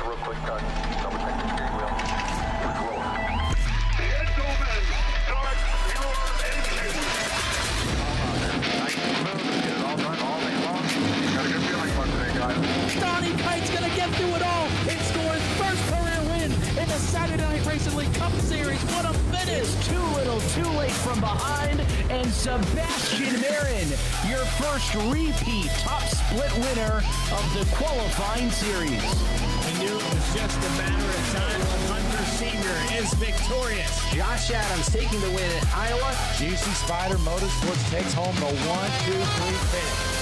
real quick, double check the steering wheel. Control. Gentlemen, start your engine. Nice and smooth. Get it all done all day long. Got a good feeling about today, guys. Donnie Kite's gonna get through it all and score his first career win in the Saturday Night Racing League Cup Series. What a finish! Too little, too late from behind, and Sebastian Marin, your first repeat top split winner of the qualifying series. We knew it was just a matter of time when Hunter Sr. is victorious. Josh Adams taking the win at Iowa. Juicy Spider Motorsports takes home the 1-2-3 finish.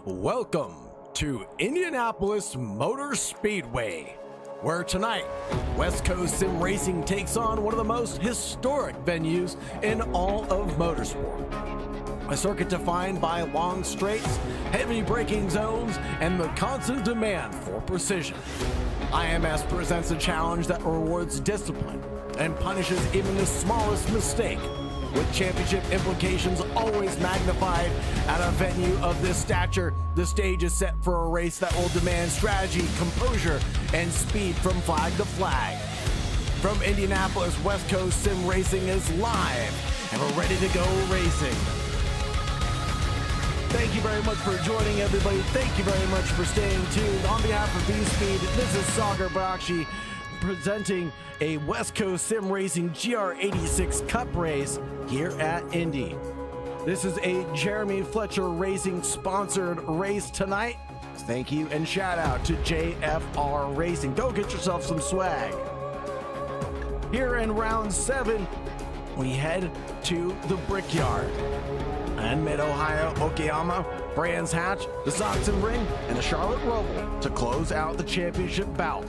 Welcome to Indianapolis Motor Speedway, where tonight West Coast Sim Racing takes on one of the most historic venues in all of motorsport. A circuit defined by long straights, heavy braking zones, and the constant demand for precision. IMS presents a challenge that rewards discipline and punishes even the smallest mistake, with championship implications always magnified at a venue of this stature. The stage is set for a race that will demand strategy, composure, and speed from flag to flag. From Indianapolis, West Coast Sim Racing is live, and we're ready to go racing. Thank you very much for joining, everybody. Thank you very much for staying tuned. On behalf of V-Speed, this is Sagar Bakshi presenting a West Coast Sim Racing GR86 Cup race here at Indy. This is a Jeremy Fletcher Racing sponsored race tonight. Thank you and shout out to JFR Racing. Go get yourself some swag. Here in round 7, we head to the Brickyard and Mid-Ohio, Okayama, Brands Hatch, the Soxon Ring, and the Charlotte Roval to close out the championship bout.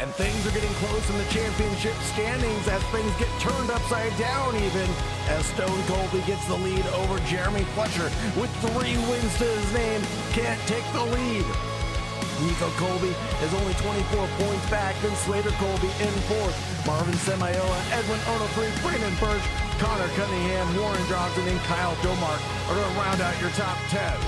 And things are getting close in the championship standings as things get turned upside down even as Stone Colby gets the lead over Jeremy Fletcher with 3 wins to his name. Can't take the lead. Nico Colby is only 24 points back, then Slater Colby in 4th. Marvin Semiola, Edwin Onofre, Brandon Birch, Connor Cunningham, Warren Johnson, and Kyle Domark are going to round out your top 10.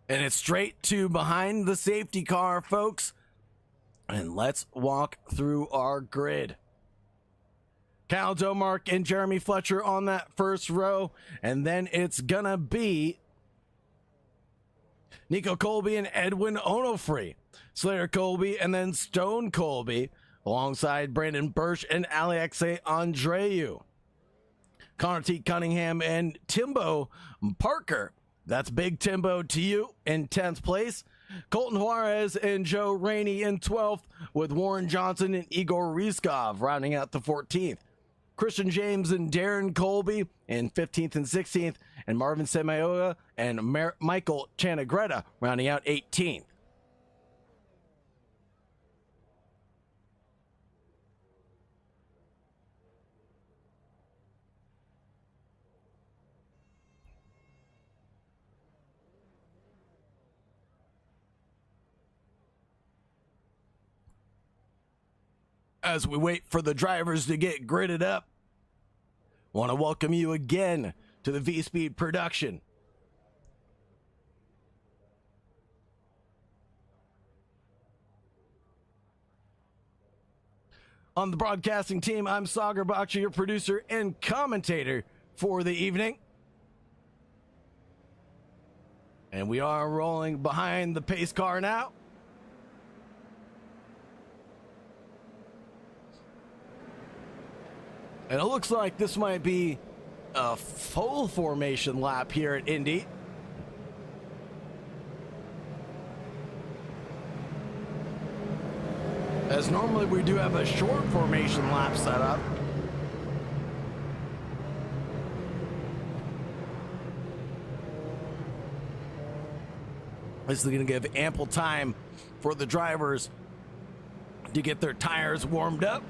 And it's straight to behind the safety car, folks. And let's walk through our grid. Kyle Domark and Jeremy Fletcher on that first row. And then it's gonna be Nico Colby and Edwin Onofre. Slater Colby and then Stone Colby alongside Brandon Birch and Alexei Andreu. Connor T. Cunningham and Timbo Parker. That's Big Timbo to you in 10th place. Colton Juarez and Joe Rainey in 12th, with Warren Johnson and Igor Rizkov rounding out the 14th. Christian James and Darren Colby in 15th and 16th, and Marvin Semiola and Michael Chanagretta rounding out 18th. As we wait for the drivers to get gridded up, want to welcome you again to the V-Speed production. On the broadcasting team, I'm Sagar Bakshi, your producer and commentator for the evening. And we are rolling behind the pace car now. And it looks like this might be a full formation lap here at Indy. As normally we do have a short formation lap set up. This is going to give ample time for the drivers to get their tires warmed up.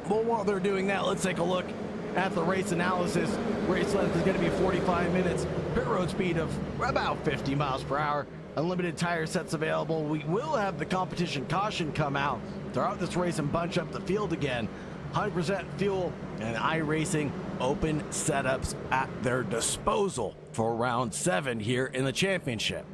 Well, while they're doing that, let's take a look at the race analysis. Race length is going to be 45 minutes. Pit road speed of about 50 miles per hour. Unlimited tire sets available. We will have the competition caution come out throughout this race and bunch up the field again. 100% fuel and iRacing open setups at their disposal for round 7 here in the championship.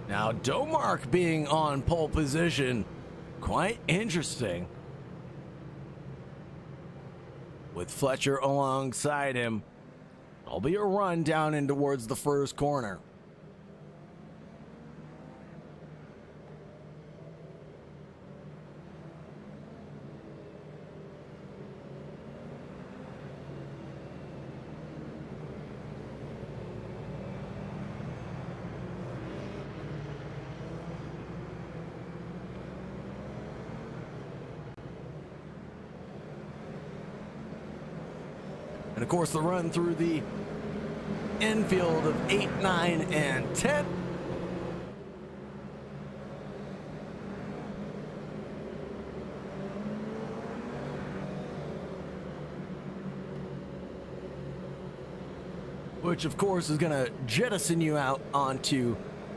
Now, Domark being on pole position, quite interesting. With Fletcher alongside him, it'll be a run down in towards the first corner. And of course, the run through the infield of 8, 9, and 10. Which, of course, is going to jettison you out onto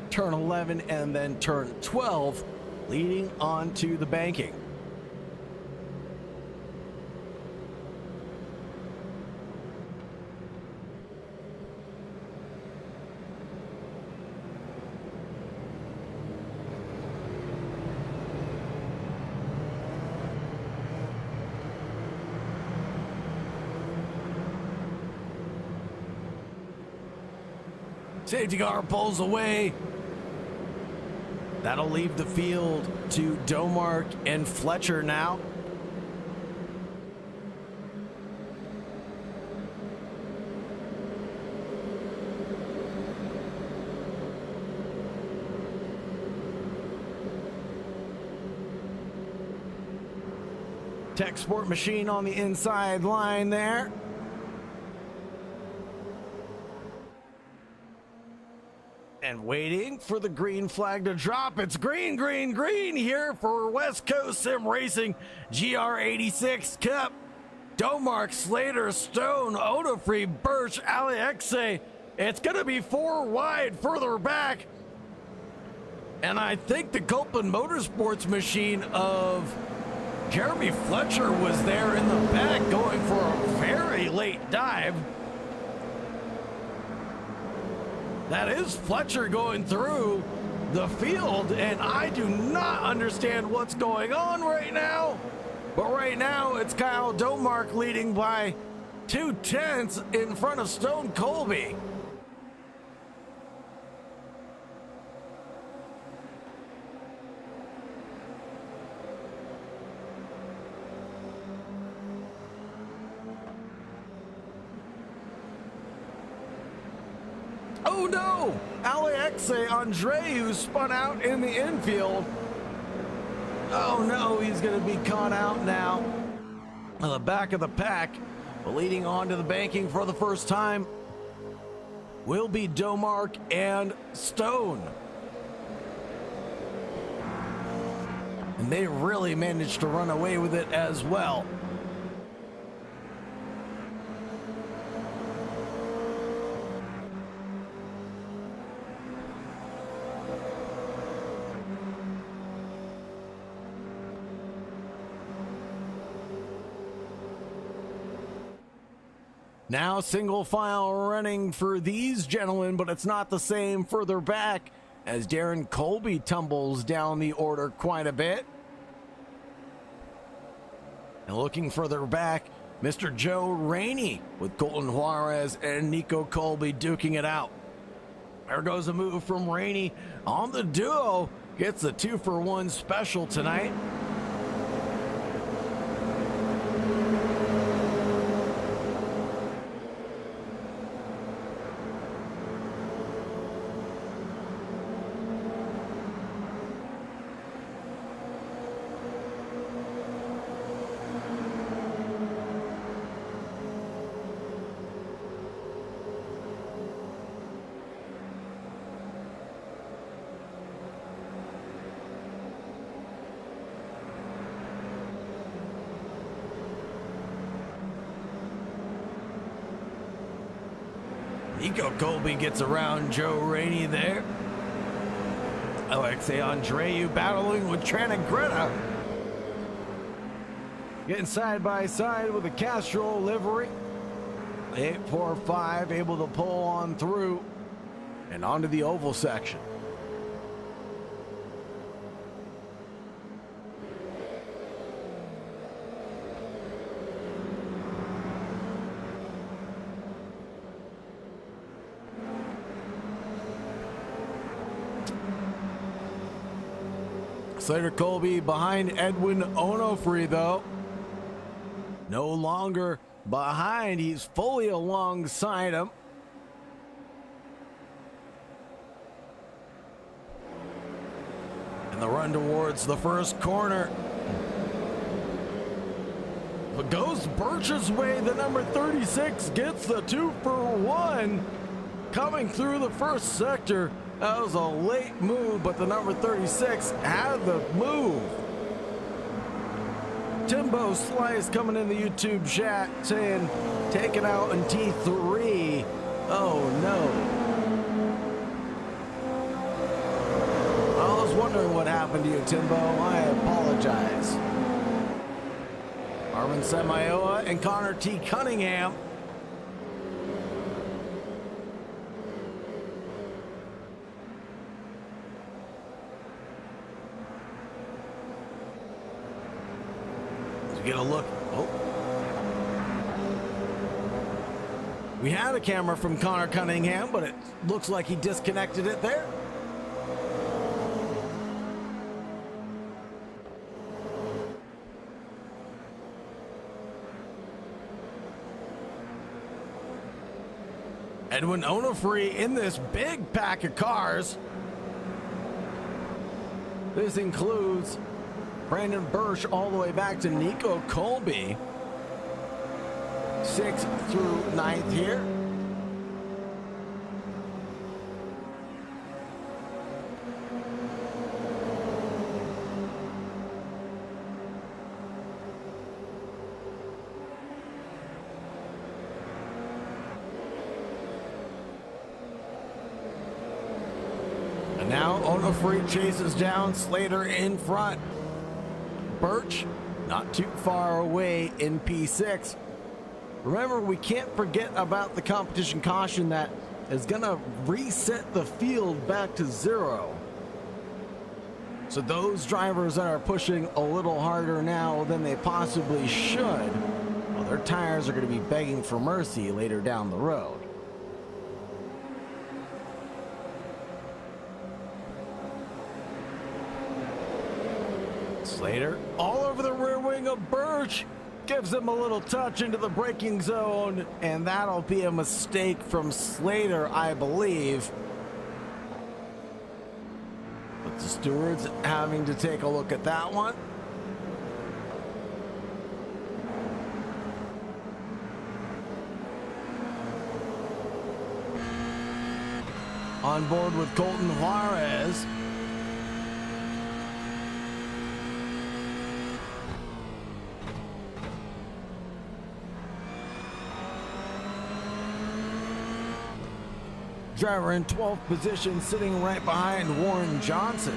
turn 11 and then turn 12, leading onto the banking. Safety car pulls away. That'll leave the field to Domark and Fletcher now. Tech Sport Machine on the inside line there. And waiting for the green flag to drop. It's green, green, green here for West Coast Sim Racing GR86 Cup. Domark, Slater, Stone, Odofree, Birch, Alexe. It's going to be 4 wide further back. And I think the Copeland Motorsports machine of Jeremy Fletcher was there in the back going for a very late dive. That is Fletcher going through the field, and I do not understand what's going on right now. But right now, it's Kyle Domark leading by 2/10 in front of Stone Colby. Oh no! Alexe Andreu spun out in the infield. Oh no, he's going to be caught out now on the back of the pack. But leading on to the banking for the first time will be Domark and Stone. And they really managed to run away with it as well. Now single file running for these gentlemen, but it's not the same further back as Darren Colby tumbles down the order quite a bit. And looking further back, Mr. Joe Rainey with Colton Juarez and Nico Colby duking it out. There goes a move from Rainey on the duo. Gets a 2-for-1 special tonight. Nico Colby gets around Joe Rainey there. Alexe Andreu battling with Tranagretta. Getting side by side with the Castrol livery. 845 able to pull on through and onto the oval section. Slater Colby behind Edwin Onofre, though. No longer behind, he's fully alongside him. And the run towards the first corner. But goes Birch's way, the number 36 gets the 2-for-1 coming through the first sector. That was a late move, but the number 36 had the move. Timbo Slice coming in the YouTube chat saying, taken out in T3. Oh no. I was wondering what happened to you, Timbo. I apologize. Armin Samayoa and Connor T. Cunningham. Get a look. Oh. We had a camera from Connor Cunningham, but it looks like he disconnected it there. Edwin Onofre in this big pack of cars. This includes Brandon Birch all the way back to Nico Colby. 6th through 9th here. And now Onofre chases down Slater in front. Birch not too far away in P6. Remember, we can't forget about the competition caution that is going to reset the field back to 0. So those drivers that are pushing a little harder now than they possibly should, well, their tires are going to be begging for mercy later down the road. Slater all over the rear wing of Birch. gives him a little touch into the braking zone, and that'll be a mistake from Slater, I believe. But the stewards having to take a look at that one. On board with Colton Juarez. Driver in 12th position, sitting right behind Warren Johnson.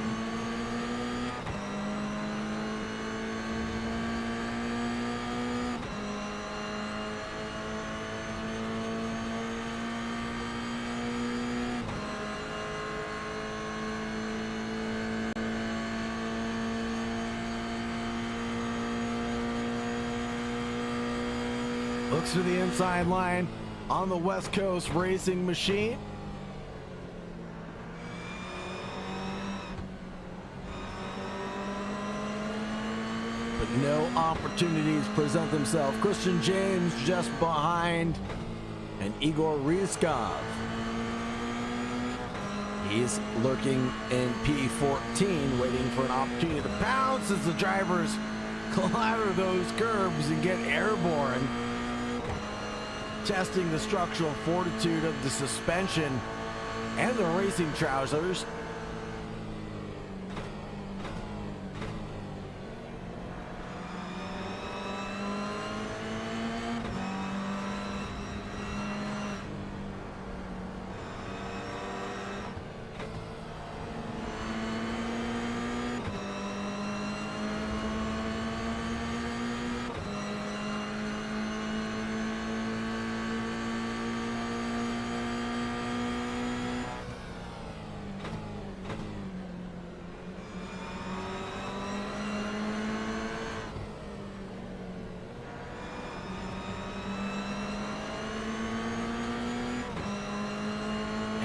Looks to the inside line on the West Coast Racing Machine. But no opportunities present themselves. Christian James just behind, and Igor Rizkov. He's lurking in P14, waiting for an opportunity to pounce as the drivers clatter those curbs and get airborne. Testing the structural fortitude of the suspension and the racing trousers.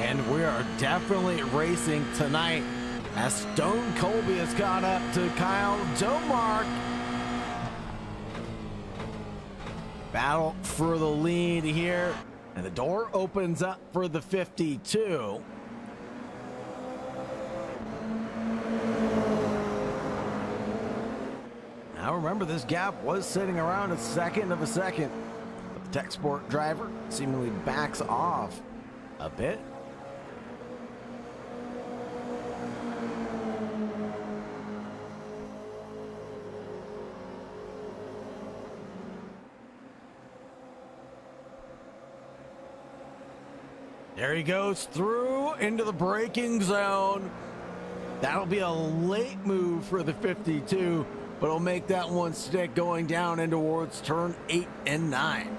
And we are definitely racing tonight as Stone Colby has caught up to Kyle Domark. Battle for the lead here, and the door opens up for the 52. Now remember, this gap was sitting around a second of a second. But the Tech Sport driver seemingly backs off a bit. There he goes through into the braking zone. That'll be a late move for the 52, but it'll make that one stick going down in towards turn 8 and 9.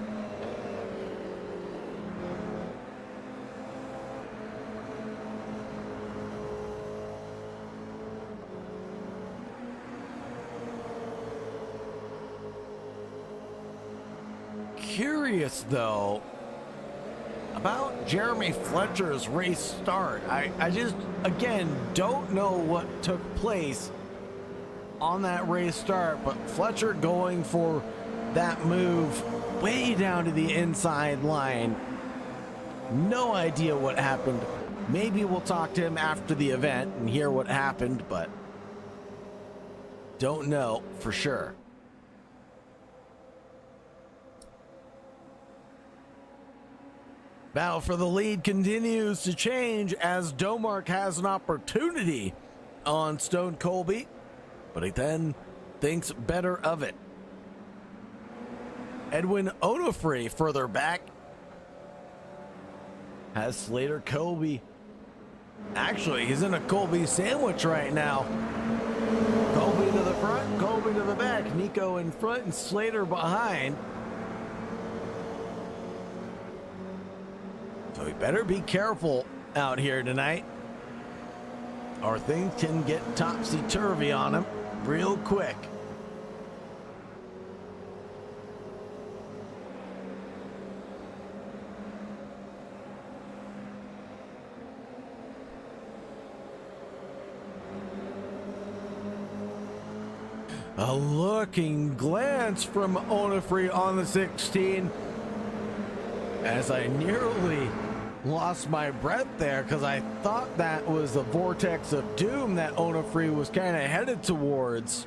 Curious though about Jeremy Fletcher's race start. I just, again, don't know what took place on that race start, but Fletcher going for that move way down to the inside line. No idea what happened. Maybe we'll talk to him after the event and hear what happened, but don't know for sure. Battle for the lead continues to change as Domark has an opportunity on Stone Colby, but he then thinks better of it. Edwin Onofre further back has Slater Colby. Actually, he's in a Colby sandwich right now. Colby to the front, Colby to the back, Nico in front and Slater behind. So we better be careful out here tonight, or things can get topsy-turvy on him real quick. A looking glance from Onofre on the 16 as I nearly lost my breath there because I thought that was the vortex of doom that Onofre was kind of headed towards.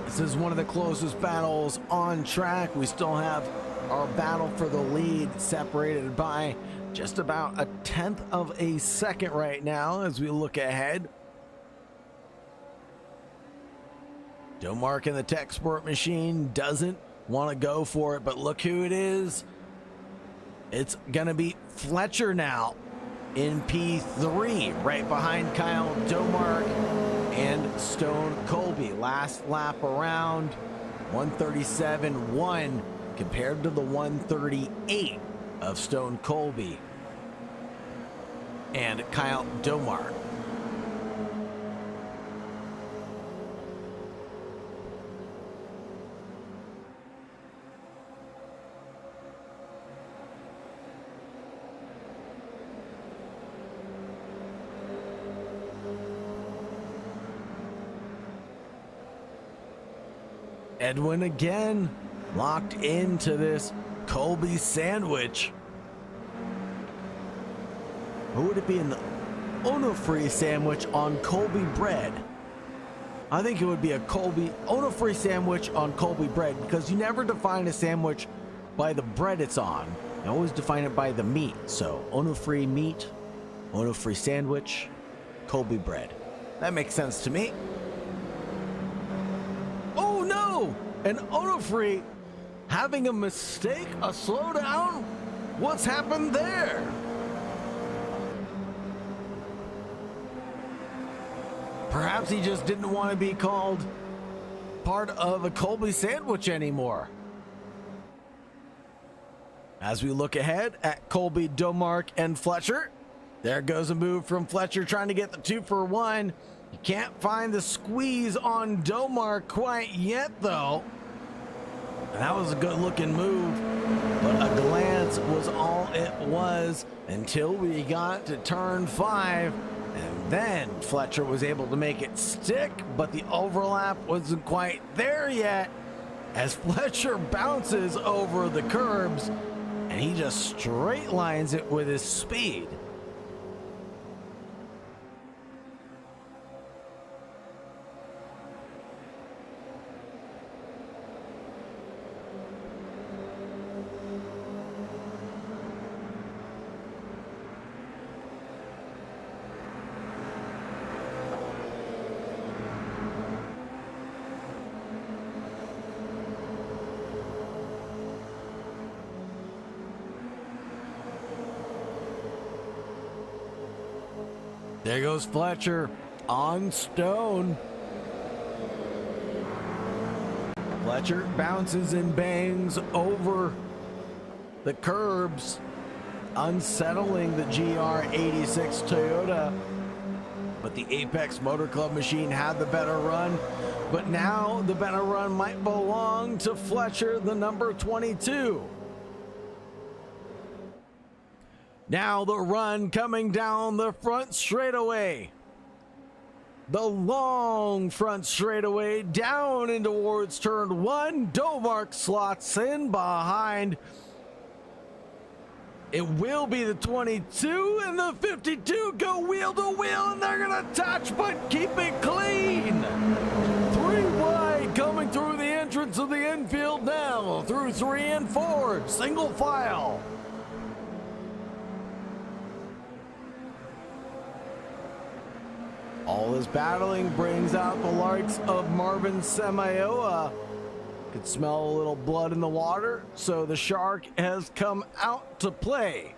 This is one of the closest battles on track. We still have our battle for the lead separated by just about a 1/10 of a second right now as we look ahead. Domark in the Tech Sport machine doesn't want to go for it, but look who it is. It's gonna be Fletcher now in P3, right behind Kyle Domark and Stone Colby. Last lap around, 137.1 compared to the 138 of Stone Colby and Kyle Domark. Edwin again locked into this Colby sandwich. Or would it be an Onofre sandwich on Colby bread? I think it would be a Onofre sandwich on Colby bread, because you never define a sandwich by the bread it's on. You always define it by the meat. So Onofre meat, Onofre sandwich, Colby bread. That makes sense to me. Oh no! And Onofre having a mistake, a slowdown? What's happened there? Perhaps he just didn't want to be called part of a Colby sandwich anymore. As we look ahead at Colby, Domark, and Fletcher, there goes a move from Fletcher trying to get the 2 for 1. You can't find the squeeze on Domark quite yet, though. And that was a good looking move, but a glance was all it was until we got to turn 5. And then Fletcher was able to make it stick, but the overlap wasn't quite there yet as Fletcher bounces over the curbs and he just straight lines it with his speed. There goes Fletcher on Stone. Fletcher bounces and bangs over the curbs, unsettling the GR86 Toyota. But the Apex Motor Club machine had the better run. But now the better run might belong to Fletcher, the number 22. Now the run coming down the front straightaway. The long front straightaway down in towards turn 1. Domark slots in behind. It will be the 22 and the 52 go wheel to wheel, and they're gonna touch but keep it clean. 3 wide coming through the entrance of the infield now through 3 and 4 single file. All this battling brings out the likes of Marvin Semioa. Could smell a little blood in the water, so the shark has come out to play.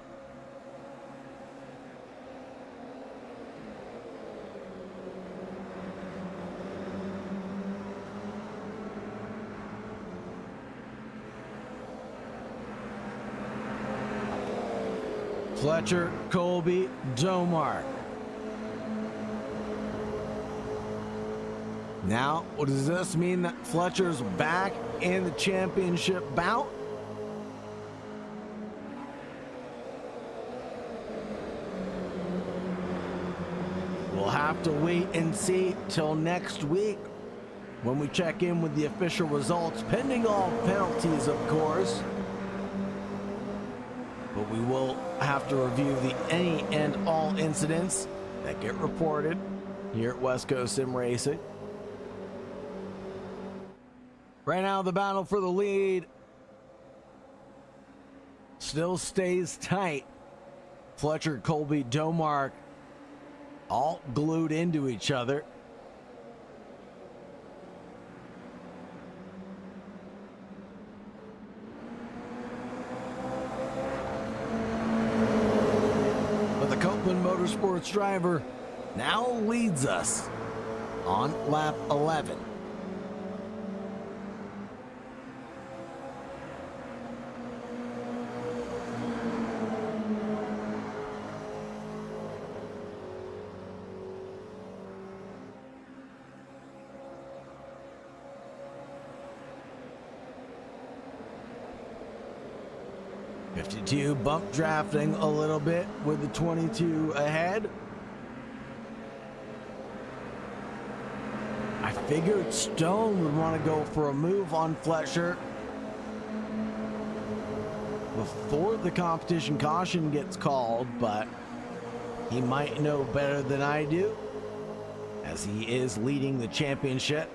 Fletcher, Colby, Domark. Now, does this mean that Fletcher's back in the championship bout? We'll have to wait and see till next week when we check in with the official results, pending all penalties, of course. But we will have to review the any and all incidents that get reported here at West Coast Sim Racing. Right now, the battle for the lead still stays tight. Fletcher, Colby, Domark all glued into each other. But the Copeland Motorsports driver now leads us on lap 11. Bump drafting a little bit with the 22 ahead. I figured Stone would want to go for a move on Fletcher before the competition caution gets called, but he might know better than I do, as he is leading the championship.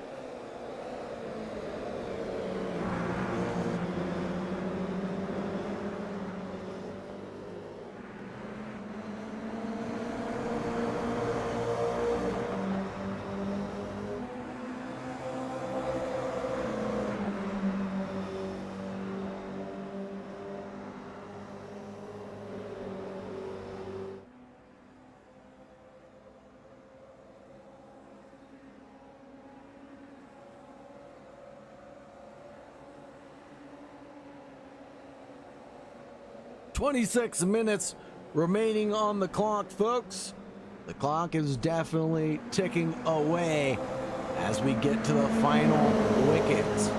"26 minutes remaining on the clock, folks. The clock is definitely ticking away as we get to the final wickets.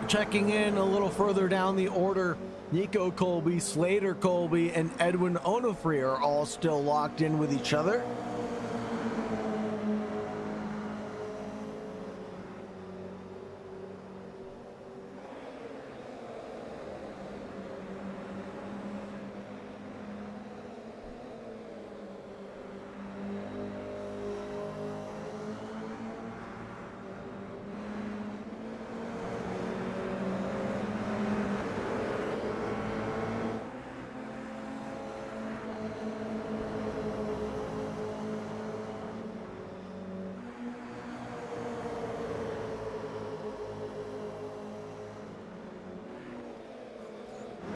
Checking in a little further down the order, Nico Colby, Slater Colby, and Edwin Onofre are all still locked in with each other.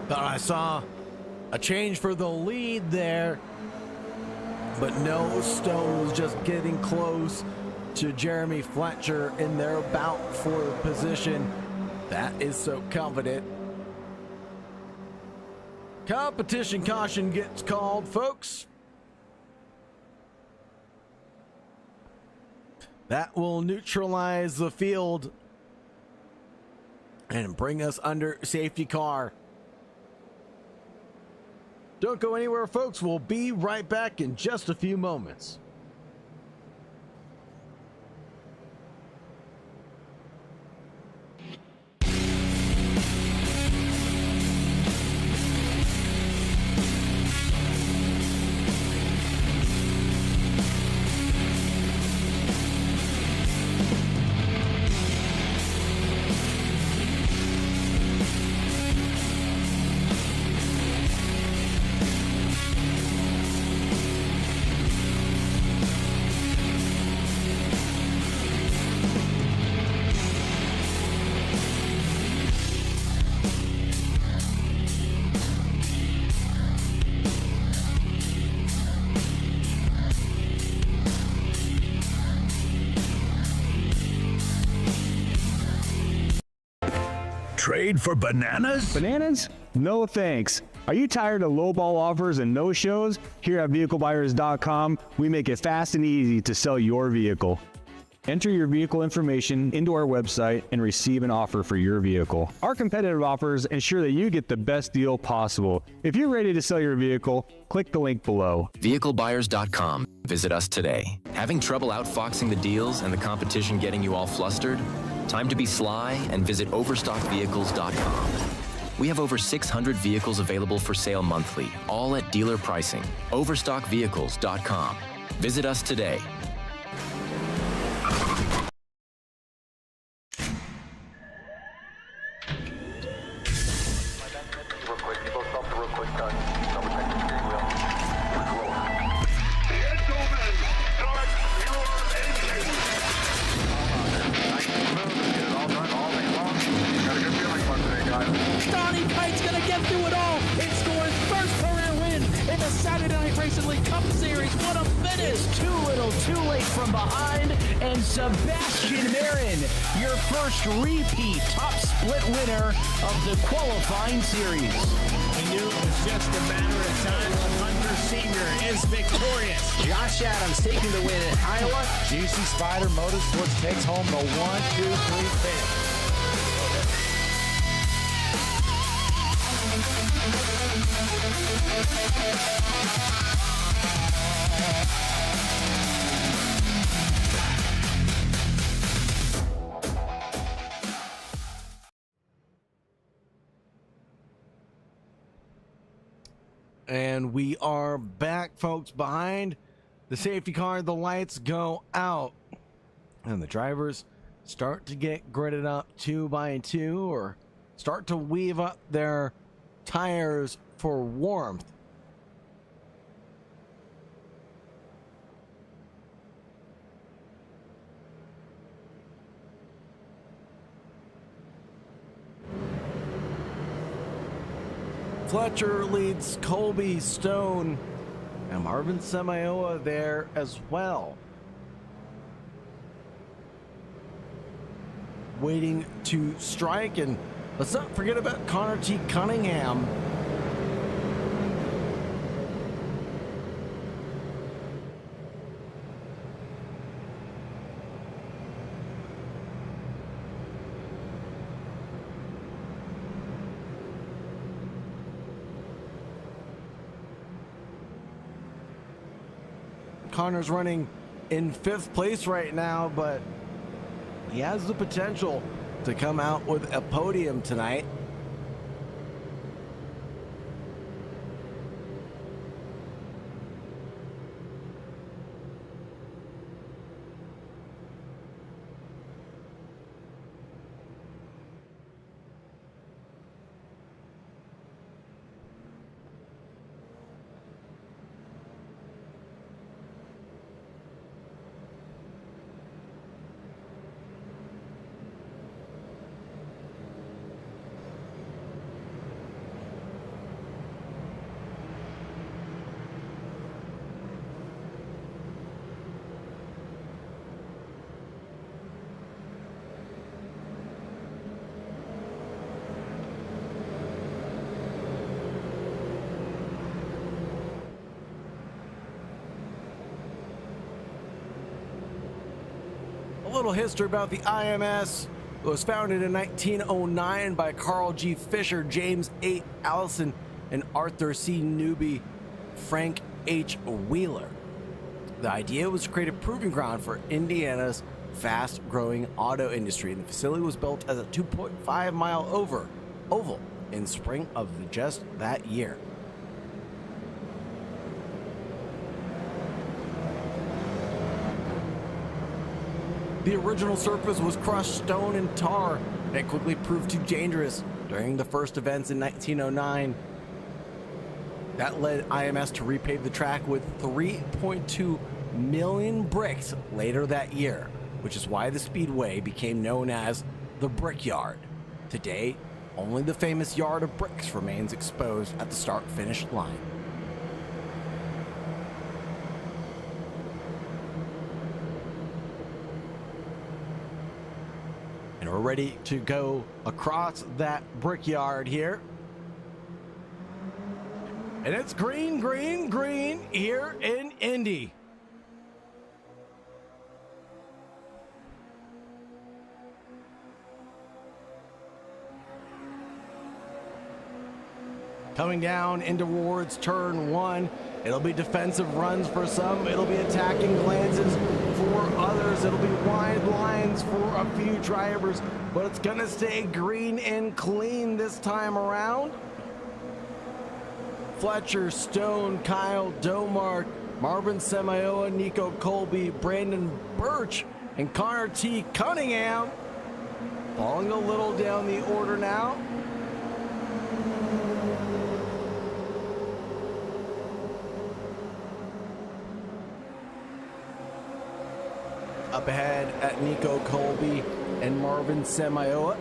Thought I saw a change for the lead there, but no, Stone was just getting close to Jeremy Fletcher in their bout for position. That is so coveted. Competition caution gets called, folks. That will neutralize the field and bring us under safety car. Don't go anywhere, folks. We'll be right back in just a few moments. Trade for bananas? Bananas? No thanks. Are you tired of lowball offers and no-shows? Here at VehicleBuyers.com, we make it fast and easy to sell your vehicle. Enter your vehicle information into our website and receive an offer for your vehicle. Our competitive offers ensure that you get the best deal possible. If you're ready to sell your vehicle, click the link below. VehicleBuyers.com. Visit us today. Having trouble outfoxing the deals and the competition getting you all flustered? Time to be sly and visit OverstockVehicles.com. We have over 600 vehicles available for sale monthly, all at dealer pricing. OverstockVehicles.com. Visit us today. Donnie Kite's gonna get through it all and score his first career win in the Saturday Night Racing League Cup Series. What a finish! It's too little, too late from behind, and Sebastian Marin, your first repeat top split winner of the qualifying series. We knew it was just a matter of time when Hunter Sr. is victorious. Josh Adams taking the win at Iowa. GC Spider Motorsports takes home the 1-2-3 finish. And we are back, folks. Behind the safety car, the lights go out, and the drivers start to get gridded up 2 by 2, or start to weave up their tires for warmth. Fletcher leads Colby Stone and Marvin Samayoa there as well. Waiting to strike, and let's not forget about Connor T. Cunningham. Connor's running in 5th place right now, but he has the potential to come out with a podium tonight. A little history about the IMS. It was founded in 1909 by Carl G. Fisher, James A. Allison, and Arthur C. Newby, Frank H. Wheeler. The idea was to create a proving ground for Indiana's fast-growing auto industry, and the facility was built as a 2.5-mile oval in spring of just that year. The original surface was crushed stone and tar, and it quickly proved too dangerous during the first events in 1909. That led IMS to repave the track with 3.2 million bricks later that year, which is why the speedway became known as the Brickyard. Today, only the famous yard of bricks remains exposed at the start-finish line. And we're ready to go across that Brickyard here. And it's green, green, green here in Indy. Coming down in towards turn one. It'll be defensive runs for some. It'll be attacking glances for others. It'll be wide lines for a few drivers, but it's gonna stay green and clean this time around. Fletcher, Stone, Kyle Domark, Marvin Semioa, Nico Colby, Brandon Birch, and Connor T. Cunningham falling a little down the order now. Up ahead at Nico Colby and Marvin Semioa.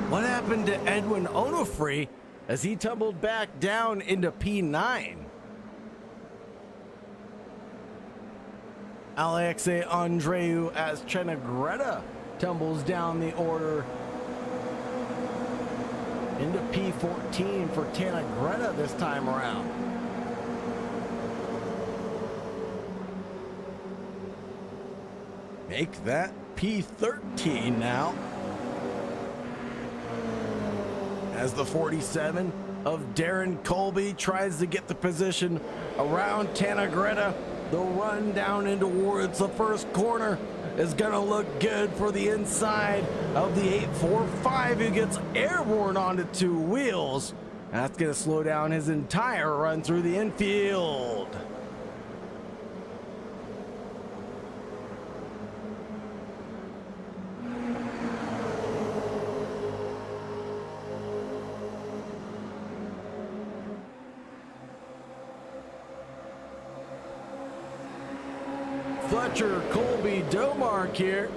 What happened to Edwin Onofre as he tumbled back down into P9? Alexei Andreu as Chenegretta tumbles down the order into P14 for Tanagretta this time around. Make that P13 now. As the 47 of Darren Colby tries to get the position around Tanagretta, the run down in towards the first corner is gonna look good for the inside of the 845 who gets airborne onto two wheels. That's gonna slow down his entire run through the infield. Fletcher, Colby, Domark here.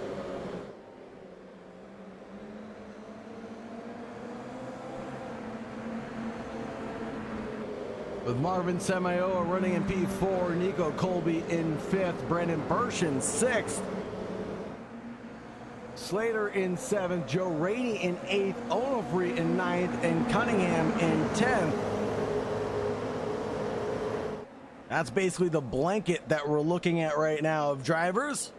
With Marvin Semioa running in P4, Nico Colby in 5th, Brandon Birch in 6th. Slater in 7th, Joe Rainey in 8th, Onofre in 9th, and Cunningham in 10th. That's basically the blanket that we're looking at right now of drivers.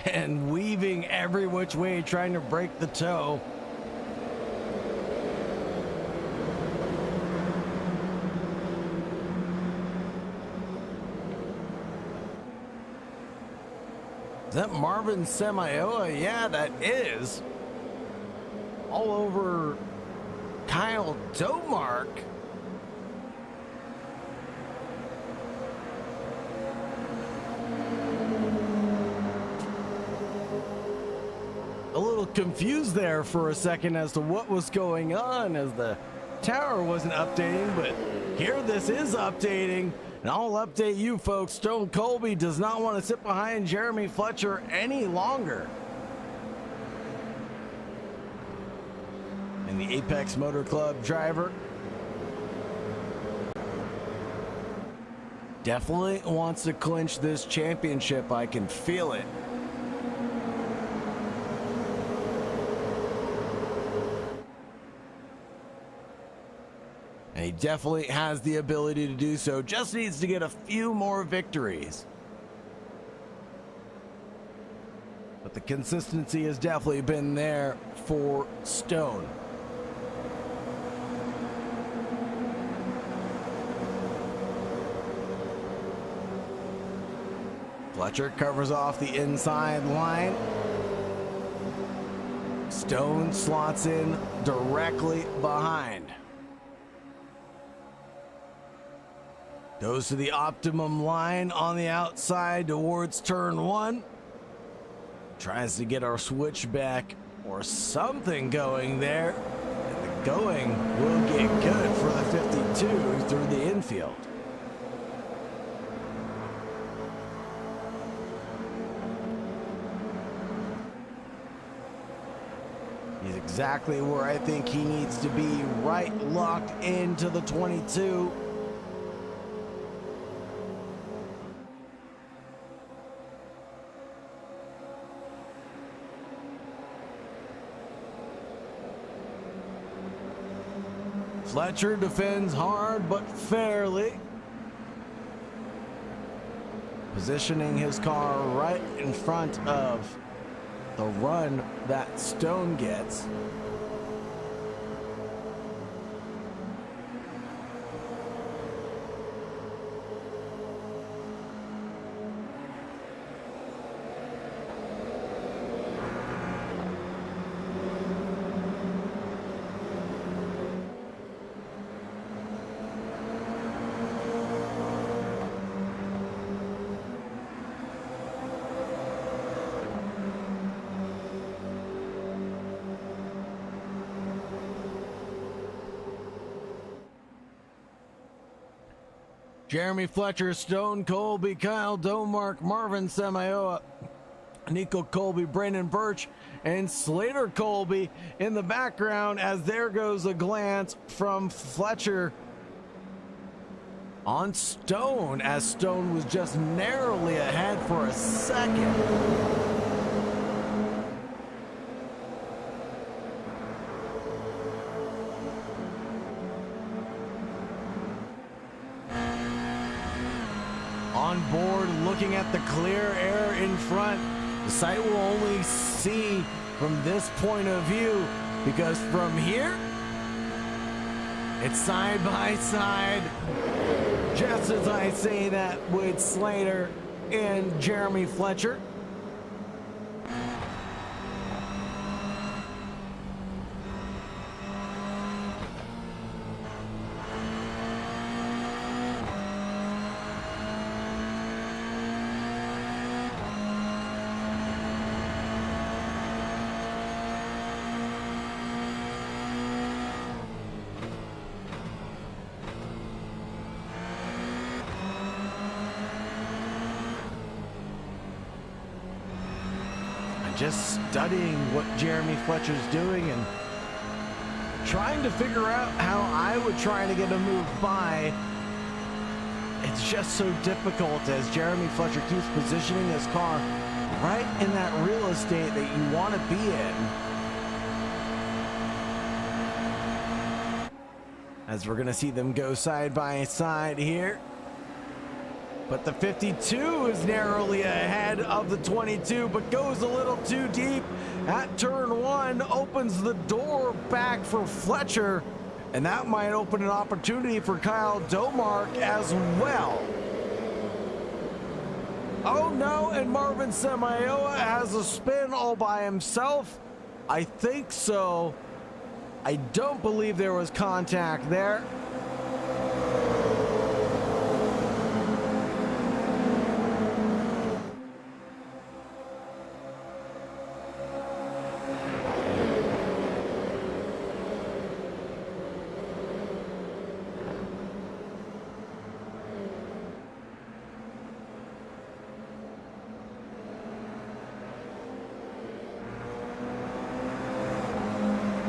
And weaving every which way, trying to break the toe. Is that Marvin Semioa? Yeah, that is. All over Kyle Domark. A little confused there for a second as to what was going on as the tower wasn't updating, but here this is updating, and I'll update you folks. Stone Colby does not want to sit behind Jeremy Fletcher any longer. And the Apex Motor Club driver definitely wants to clinch this championship. I can feel it. And he definitely has the ability to do so. Just needs to get a few more victories. But the consistency has definitely been there for Stone. Fletcher covers off the inside line. Stone slots in directly behind. Goes to the optimum line on the outside towards turn one. Tries to get our switchback or something going there. And the going will get good for the 52 through the infield. He's exactly where I think he needs to be, right locked into the 22. Fletcher defends hard but fairly, positioning his car right in front of the run that Stone gets. Jeremy Fletcher, Stone Colby, Kyle Domark, Marvin Samayoa, Nico Colby, Brandon Birch, and Slater Colby in the background, as there goes a glance from Fletcher on Stone, as Stone was just narrowly ahead for a second. On board, looking at the clear air in front. The sight will only see from this point of view, because from here, it's side by side. Just as I say that with Slater and Jeremy Fletcher. Just studying what Jeremy Fletcher's doing and trying to figure out how I would try to get a move by. It's just so difficult as Jeremy Fletcher keeps positioning his car right in that real estate that you want to be in. As we're going to see them go side by side here. But the 52 is narrowly ahead of the 22, but goes a little too deep at turn one, opens the door back for Fletcher, and that might open an opportunity for Kyle Domark as well. Oh no, and Marvin Samayoa has a spin all by himself. I think so. I don't believe there was contact there.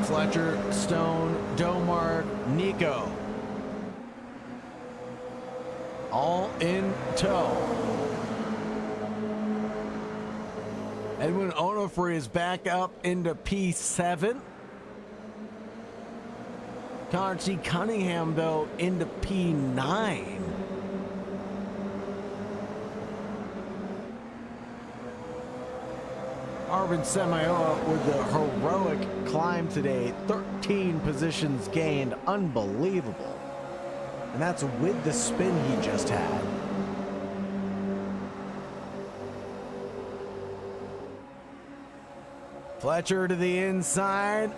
Fletcher, Stone, Domark, Nico. All in tow. Edwin Onofre is back up into P7. Connor T. Cunningham, though, into P9. Marvin Samayoa with the heroic climb today. 13 positions gained. Unbelievable. And that's with the spin he just had. Fletcher to the inside,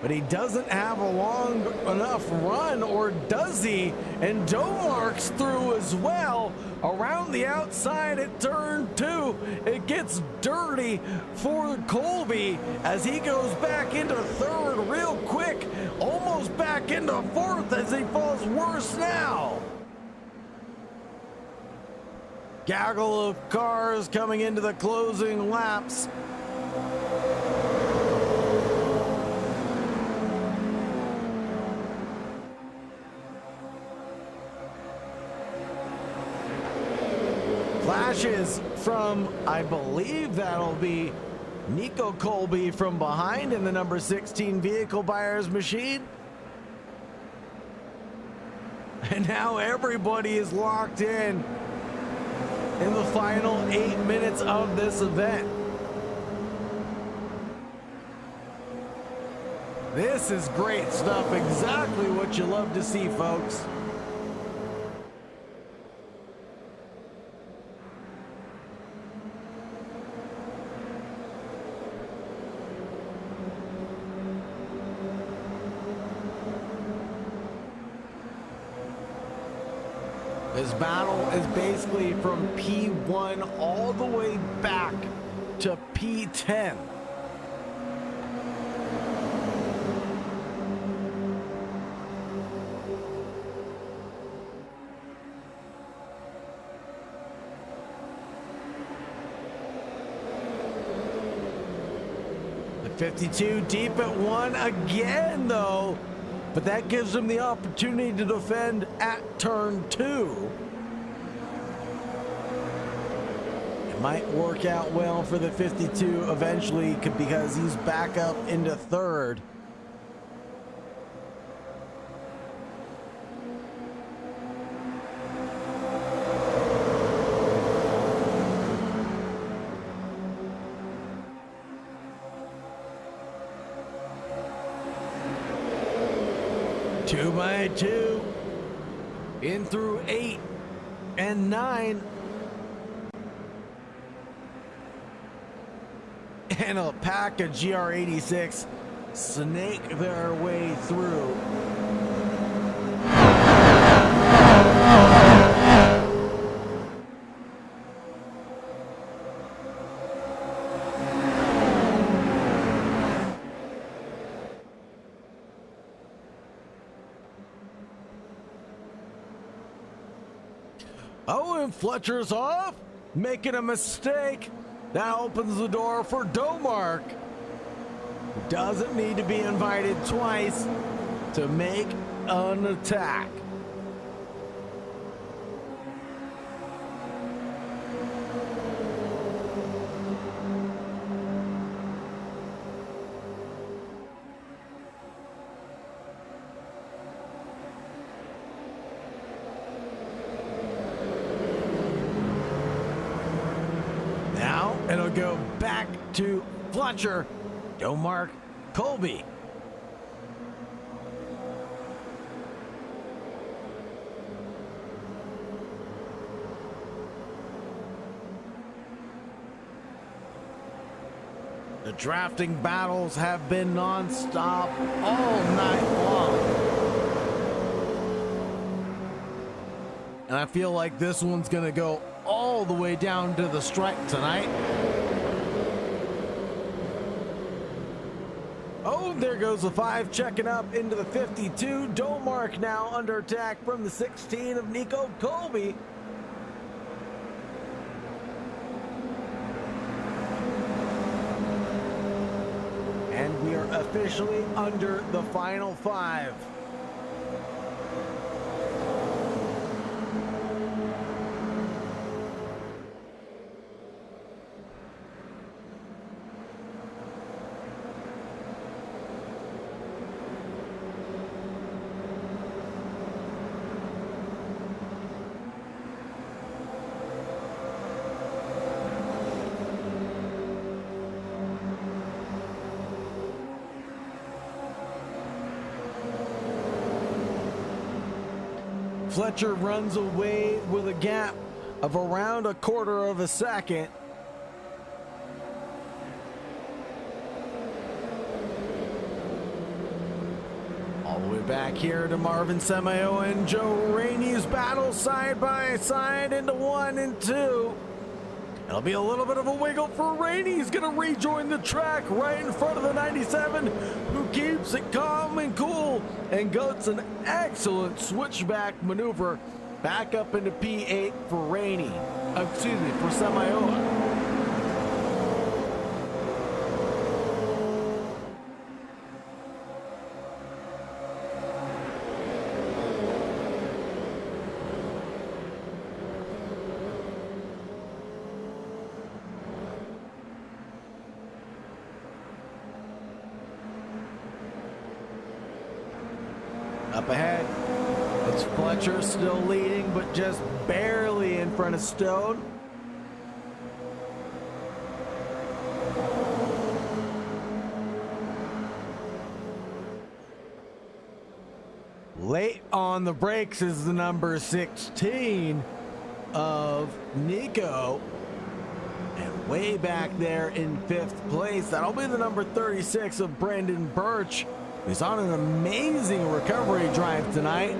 but he doesn't have a long enough run, or does he? And Domark's through as well. Around the outside at turn 2, it gets dirty for Colby as he goes back into third real quick, almost back into fourth as he falls worse now. Gaggle of cars coming into the closing laps. Flashes from, I believe that'll be Nico Colby from behind in the number 16 vehicle buyer's machine. And now everybody is locked in the final 8 minutes of this event. This is great stuff, exactly what you love to see, folks. This battle is basically from P1 all the way back to P10. The 52 deep at 1 again, though. But that gives him the opportunity to defend at turn 2. It might work out well for the 52 eventually because he's back up into third. Two by two, in through 8 and 9. And a pack of GR86 snake their way through. Oh, and Fletcher's off, making a mistake. That opens the door for Domark. Doesn't need to be invited twice to make an attack. It'll go back to Fletcher, Domark, Colby. The drafting battles have been non-stop all night long. And I feel like this one's gonna go all the way down to the stripe tonight. Oh, there goes the 5 checking up into the 52. Domark now under attack from the 16 of Nico Colby. And we are officially under the final 5. Fletcher runs away with a gap of around a quarter of a second. back here to Marvin Semio and Joe Rainey's battle side by side into 1 and 2. It'll be a little bit of a wiggle for Rainey. He's going to rejoin the track right in front of the 97, who keeps it calm and cool and goes an excellent switchback maneuver back up into P8 for Rainey. Excuse me, for Semio. Up ahead, it's Fletcher still leading, but just barely in front of Stone. Late on the brakes is the number 16 of Nico. And way back there in 5th place, that'll be the number 36 of Brendan Birch. He's on an amazing recovery drive tonight.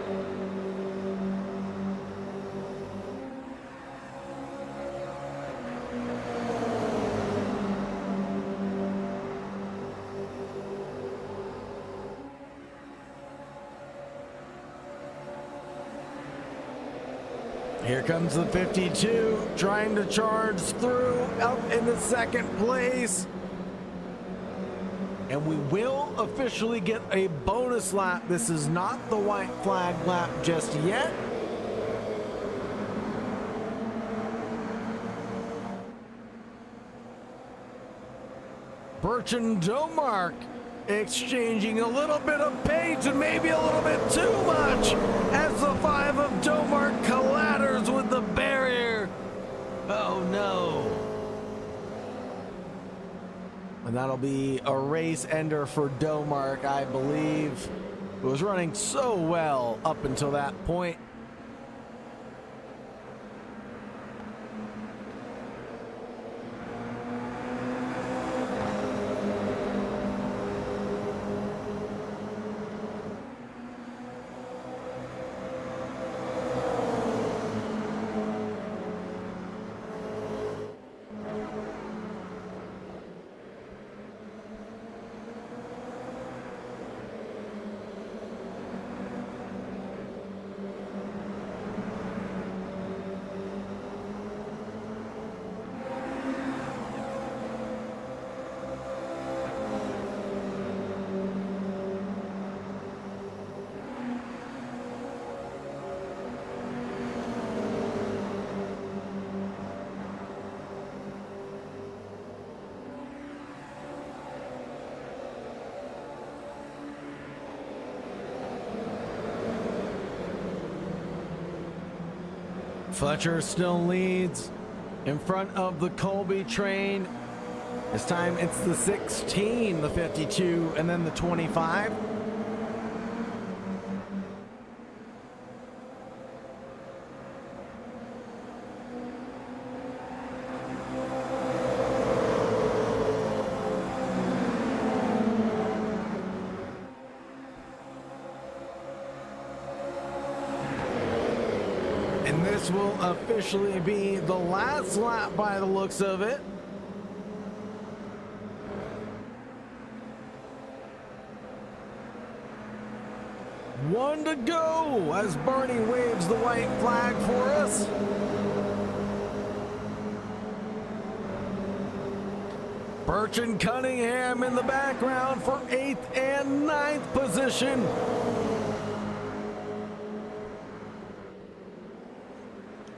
Here comes the 52, trying to charge through, up into 2nd place. And we will officially get a bonus lap. This is not the white flag lap just yet. Birch and Domark exchanging a little bit of paint and maybe a little bit too much as the 5 of Domark clatters with the barrier. Oh no. And that'll be a race ender for Domark, I believe. It was running so well up until that point. Fletcher still leads in front of the Colby train. This time it's the 16, the 52, and then the 25. And this will officially be the last lap by the looks of it. One to go as Barney waves the white flag for us. Birch and Cunningham in the background for 8th and 9th position.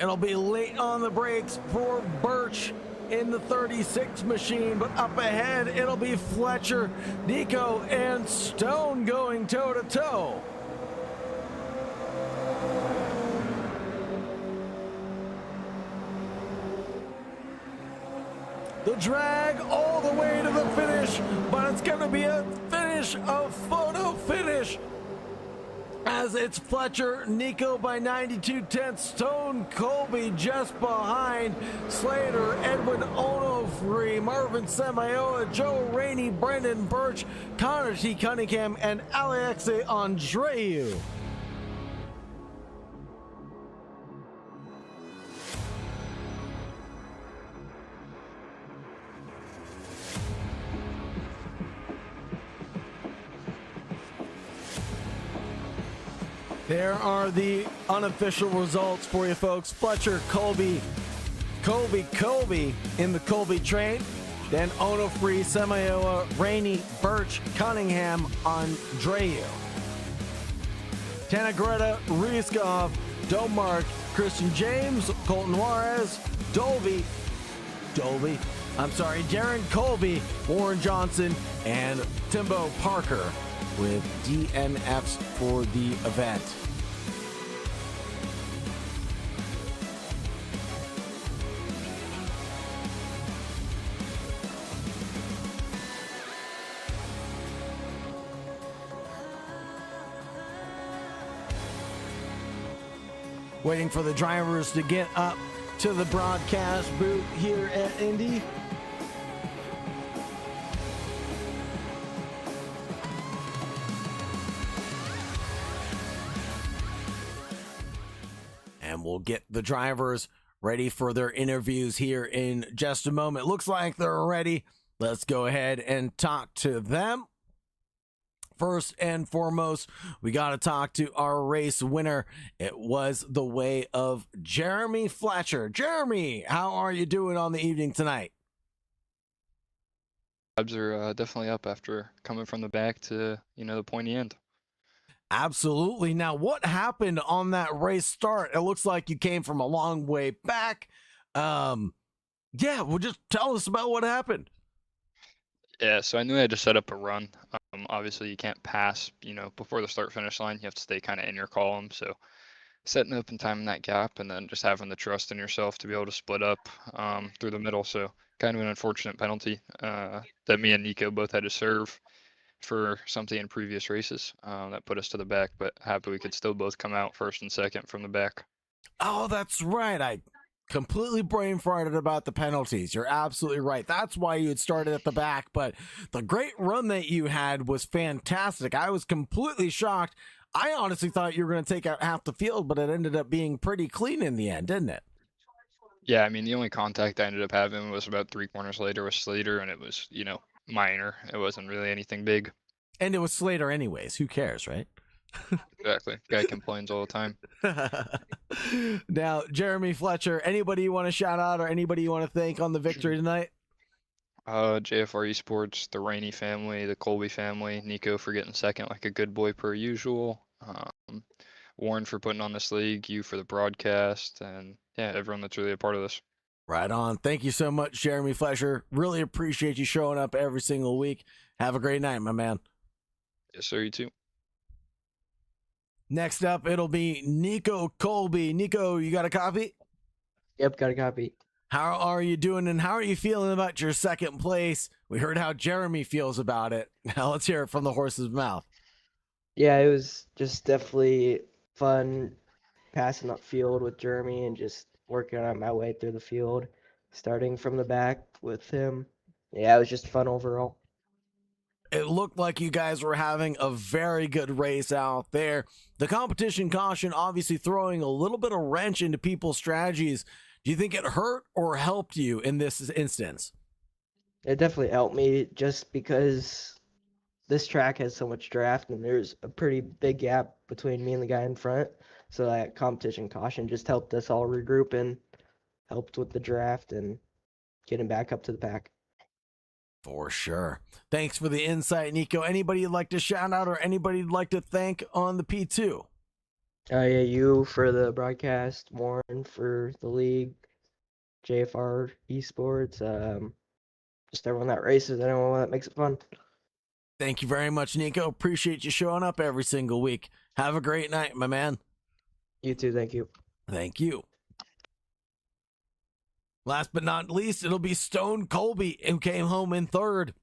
It'll be late on the brakes for Birch in the 36 machine, but up ahead it'll be Fletcher, Nico, and Stone going toe-to-toe. The drag all the way to the finish, but it's going to be a finish, a photo finish, as it's Fletcher, Nico by 92/10, Stone, Colby just behind, Slater, Edwin Onofre, Onofre, Marvin Samayoa, Joe Rainey, Brandon Birch, Connor T. Cunningham, and Alexe Andreu. There are the unofficial results for you folks. Fletcher, Colby in the Colby train. Then Onofre, Samayoa, Rainey, Birch, Cunningham, Andreu. Tanagretta, Rizkov, Domark, Christian James, Colton Juarez, Darren Colby, Warren Johnson, and Timbo Parker with DNFs for the event. Waiting for the drivers to get up to the broadcast booth here at Indy. And we'll get the drivers ready for their interviews here in just a moment. Looks like they're ready. Let's go ahead and talk to them. First and foremost, we got to talk to our race winner. It was the way of Jeremy Fletcher. Jeremy, how are you doing on the evening tonight? Vibes are definitely up after coming from the back to, the pointy end. Absolutely. Now, what happened on that race start? It looks like you came from a long way back. Well, just tell us about what happened. Yeah, so I knew I had to set up a run. Obviously, you can't pass, before the start-finish line. You have to stay kind of in your column. So setting up and timing that gap and then just having the trust in yourself to be able to split up through the middle. So kind of an unfortunate penalty that me and Nico both had to serve for something in previous races that put us to the back. But happy we could still both come out first and second from the back. Oh, that's right. I completely brain farted about the penalties. You're absolutely right. That's why you had started at the back, but the great run that you had was fantastic. I was completely shocked. I honestly thought you were going to take out half the field, but it ended up being pretty clean in the end, didn't it? Yeah, I mean, the only contact I ended up having was about 3 corners later with Slater, and it was, minor. It wasn't really anything big. And it was Slater anyways. Who cares, right? Exactly. Guy complains all the time. Now, Jeremy Fletcher, anybody you want to shout out or anybody you want to thank on the victory tonight? JFR Esports, the Rainey family, the Colby family, Nico for getting second like a good boy per usual, Warren for putting on this league, you for the broadcast, and everyone that's really a part of this. Right on. Thank you so much, Jeremy Fletcher. Really appreciate you showing up every single week. Have a great night, my man. Yes, sir. You too. Next up, it'll be Nico Colby. Nico, you got a copy? Yep, got a copy. How are you doing, and how are you feeling about your second place? We heard how Jeremy feels about it. Now let's hear it from the horse's mouth. Yeah, it was just definitely fun passing up field with Jeremy and just working on my way through the field, starting from the back with him. Yeah, it was just fun overall. It looked like you guys were having a very good race out there. The competition caution obviously throwing a little bit of wrench into people's strategies. Do you think it hurt or helped you in this instance? It definitely helped me just because this track has so much draft and there's a pretty big gap between me and the guy in front. So that competition caution just helped us all regroup and helped with the draft and getting back up to the pack. For sure. Thanks for the insight, Nico. Anybody you'd like to shout out or anybody you'd like to thank on the P2? You for the broadcast, Warren for the league, JFR Esports, just everyone that races, anyone that makes it fun. Thank you very much, Nico. Appreciate you showing up every single week. Have a great night, my man. You too. Thank you. Thank you. Last but not least, it'll be Stone Colby, who came home in third,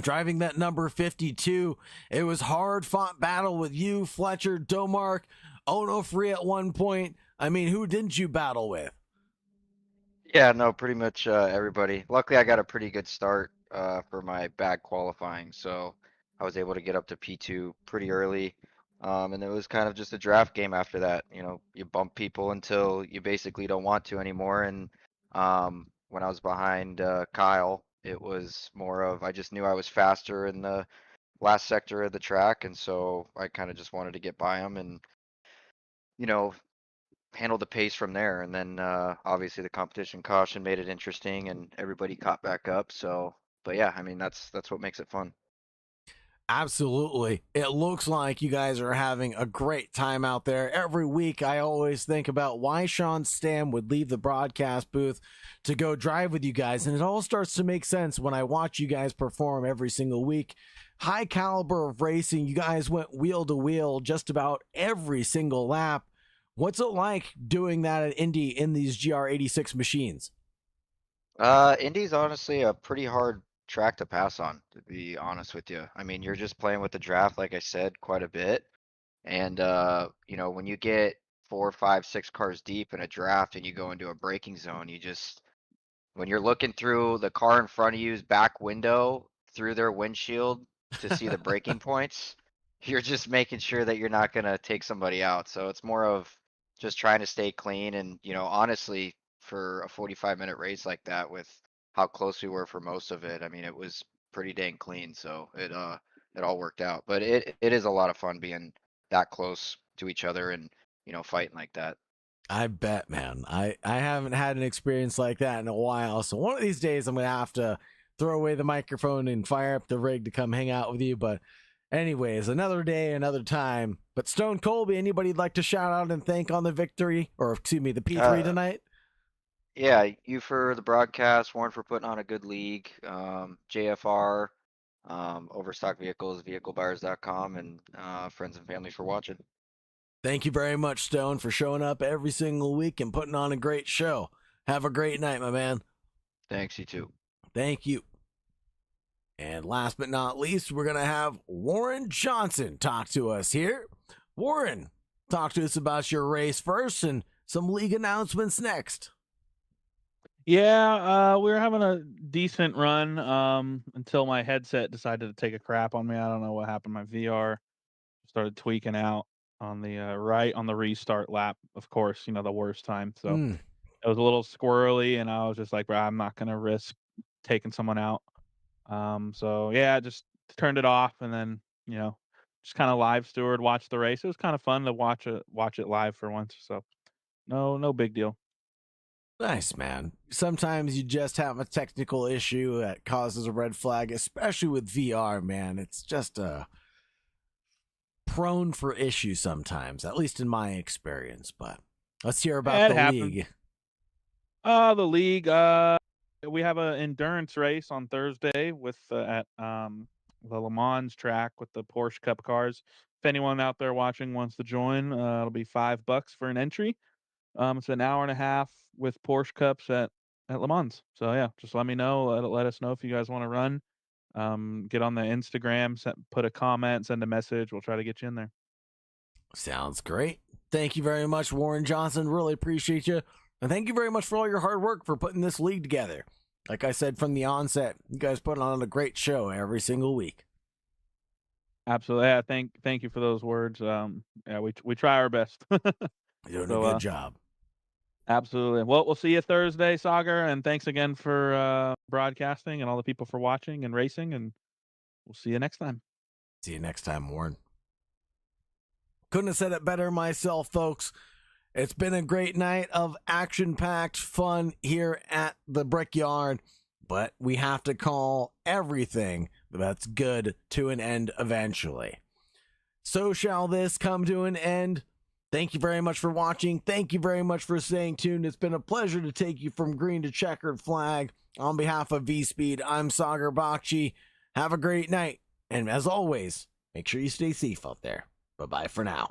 driving that number 52. It was hard-fought battle with you, Fletcher, Domark, Onofre at one point. I mean, who didn't you battle with? Yeah, no, pretty much everybody. Luckily, I got a pretty good start for my bag qualifying, so I was able to get up to P2 pretty early. And it was kind of just a draft game after that. You know, you bump people until you basically don't want to anymore. And when I was behind Kyle, it was more of I just knew I was faster in the last sector of the track, and so I kind of just wanted to get by him and, you know, handle the pace from there. And then obviously the competition caution made it interesting, and everybody caught back up. So, but yeah, I mean that's what makes it fun. Absolutely. It looks like you guys are having a great time out there. Every week, I always think about why Sean Stam would leave the broadcast booth to go drive with you guys. And it all starts to make sense when I watch you guys perform every single week. High caliber of racing. You guys went wheel to wheel just about every single lap. What's it like doing that at Indy in these GR86 machines? Indy's honestly a pretty hard track to pass on, to be honest with you. I mean, you're just playing with the draft, like I said, quite a bit. And you know, when you get 4, 5, 6 cars deep in a draft and you go into a braking zone, you just, when you're looking through the car in front of you's back window through their windshield to see the braking points, you're just making sure that you're not gonna take somebody out. So it's more of just trying to stay clean. And, you know, honestly, for a 45-minute race like that, with how close we were for most of it, I mean, it was pretty dang clean. So it all worked out. But it is a lot of fun being that close to each other and, you know, fighting like that. I bet, man. I haven't had an experience like that in a while. So one of these days I'm going to have to throw away the microphone and fire up the rig to come hang out with you. But anyways, another day, another time. But Stone Colby, anybody you'd like to shout out and thank on the victory, or excuse me, the P3 tonight? Yeah, you for the broadcast, Warren for putting on a good league, JFR, Overstock Vehicles, vehiclebuyers.com, and friends and family for watching. Thank you very much, Stone, for showing up every single week and putting on a great show. Have a great night, my man. Thanks, you too. Thank you. And last but not least, we're going to have Warren Johnson talk to us here. Warren, talk to us about your race first and some league announcements next. Yeah, we were having a decent run until my headset decided to take a crap on me. I don't know what happened. My VR started tweaking out on the on the restart lap. Of course, you know, the worst time. So it was a little squirrely, and I was just like, bro, I'm not gonna risk taking someone out. So yeah, just turned it off, and then, you know, just kind of live steward, watch the race. It was kind of fun to watch it live for once. So no big deal. Nice, man. Sometimes you just have a technical issue that causes a red flag, especially with VR, man. It's just prone for issues sometimes, at least in my experience. But let's hear about the league. The league, we have an endurance race on Thursday with at the Le Mans track with the Porsche Cup cars. If anyone out there watching wants to join, it'll be $5 for an entry. It's an hour and a half with Porsche Cups at Le Mans. So yeah, just let me know. Let us know if you guys want to run. Get on the Instagram, put a comment, send a message. We'll try to get you in there. Sounds great. Thank you very much, Warren Johnson. Really appreciate you. And thank you very much for all your hard work for putting this league together. Like I said from the onset, you guys put on a great show every single week. Absolutely. Yeah, thank you for those words. Yeah, we try our best. You're doing a good job. Absolutely. Well, we'll see you Thursday, Sagar, and thanks again for broadcasting and all the people for watching and racing, and we'll see you next time. See you next time, Warren. Couldn't have said it better myself, folks. It's been a great night of action-packed fun here at the Brickyard, but we have to call everything that's good to an end eventually. So shall this come to an end. Thank you very much for watching. Thank you very much for staying tuned. It's been a pleasure to take you from green to checkered flag. On behalf of V-Speed, I'm Sagar Bakshi. Have a great night. And as always, make sure you stay safe out there. Bye-bye for now.